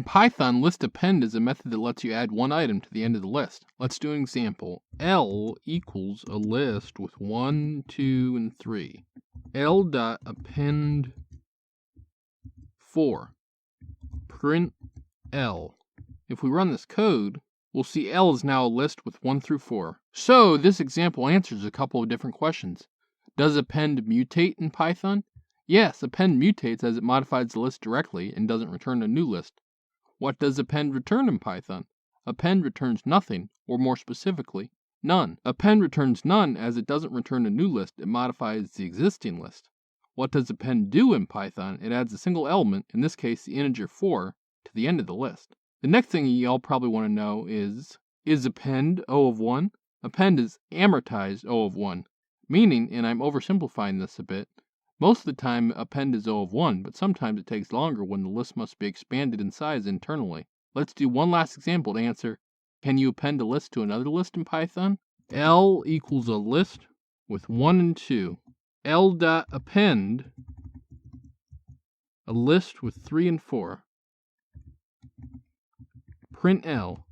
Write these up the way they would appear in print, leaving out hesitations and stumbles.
Python, list append is a method that lets you add one item to the end of the list. Let's do an example. L equals a list with 1, 2, and 3. L dot append 4. Print L. If we run this code, we'll see L is now a list with 1 through 4. So this example answers a couple of different questions. Does append mutate in Python? Yes, append mutates as it modifies the list directly and doesn't return a new list. What does append return in Python? Append returns nothing, or more specifically, none. Append returns none as it doesn't return a new list, it modifies the existing list. What does append do in Python? It adds a single element, in this case the integer 4, to the end of the list. The next thing y'all probably want to know is append O of 1? Append is amortized O of 1, meaning, and I'm oversimplifying this a bit, most of the time append is O of 1, but sometimes it takes longer when the list must be expanded in size internally. Let's do one last example to answer, can you append a list to another list in Python? L equals a list with 1 and 2. L dot append a list with 3 and 4. Print L.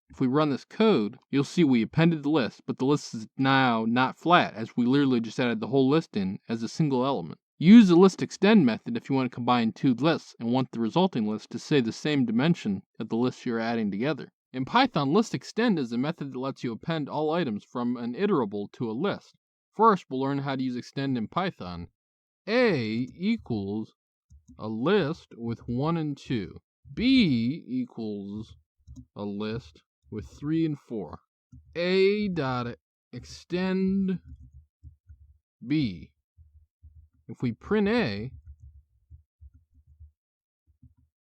If we run this code, you'll see we appended the list, but the list is now not flat, as we literally just added the whole list in as a single element. Use the list extend method if you want to combine two lists and want the resulting list to stay the same dimension of the lists you're adding together. In Python, list extend is a method that lets you append all items from an iterable to a list. First, we'll learn how to use extend in Python. A equals a list with 1 and 2. B equals a list with 3 and 4. A dot extend B. If we print A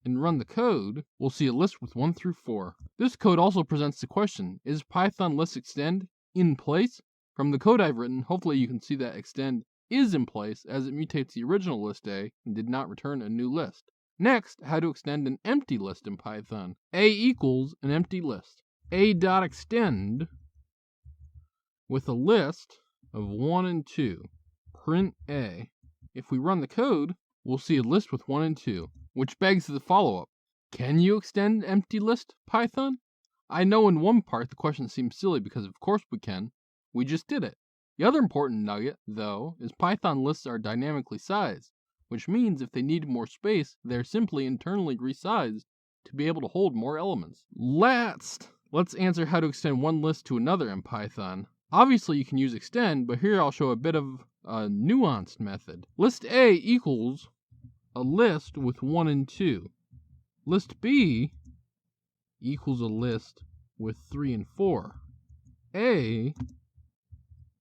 and run the code, we'll see a list with 1 through 4. This code also presents the question, is Python list extend in place? From the code I've written, hopefully you can see that extend is in place as it mutates the original list A and did not return a new list. Next, how to extend an empty list in Python. A equals an empty list. A dot extend with a list of 1 and 2. Print A. If we run the code, we'll see a list with 1 and 2, which begs the follow-up. Can you extend empty list, Python? I know in one part the question seems silly because of course we can. We just did it. The other important nugget, though, is Python lists are dynamically sized, which means if they need more space, they're simply internally resized to be able to hold more elements. Let's answer how to extend one list to another in Python. Obviously you can use extend, but here I'll show a bit of a nuanced method. List A equals a list with 1 and 2. List B equals a list with 3 and 4. A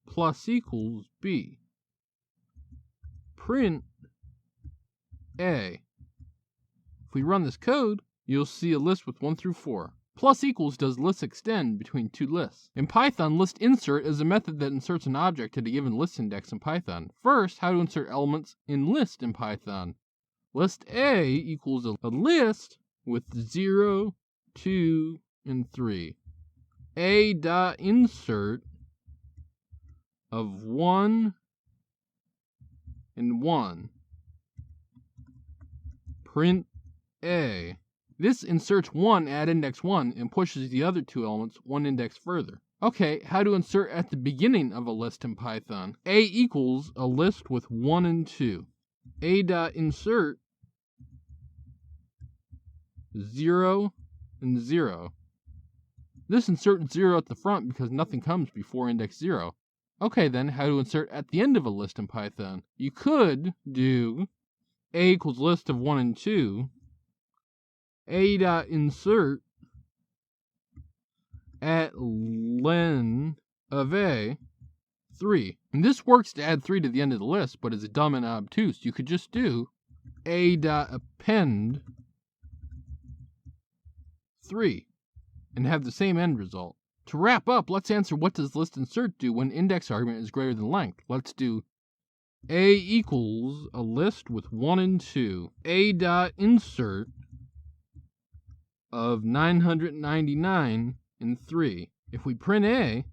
plus equals B. Print A. If we run this code, you'll see a list with 1 through 4. Plus equals does list extend between two lists. In Python, list insert is a method that inserts an object at a given list index in Python. First, how to insert elements in list in Python. List A equals a list with 0, 2, and 3. A dot insert of 1 and 1. Print A. This inserts 1 at index 1 and pushes the other two elements 1 index further. Okay, how to insert at the beginning of a list in Python. A equals a list with 1 and 2. A dot insert 0 and 0. This inserts 0 at the front because nothing comes before index 0. Okay then, how to insert at the end of a list in Python. You could do A equals list of 1 and 2. A dot insert at len of A 3. And this works to add 3 to the end of the list, but is dumb and obtuse. You could just do A dot append 3 and have the same end result. To wrap up, let's answer what does list insert do when index argument is greater than length. Let's do A equals a list with 1 and 2. A dot insert of 999 and 3. If we print A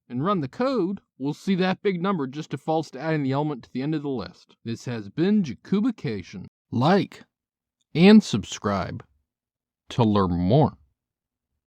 and run the code, we'll see that big number just defaults to adding the element to the end of the list. This has been Jakubication. like, and subscribe to learn more.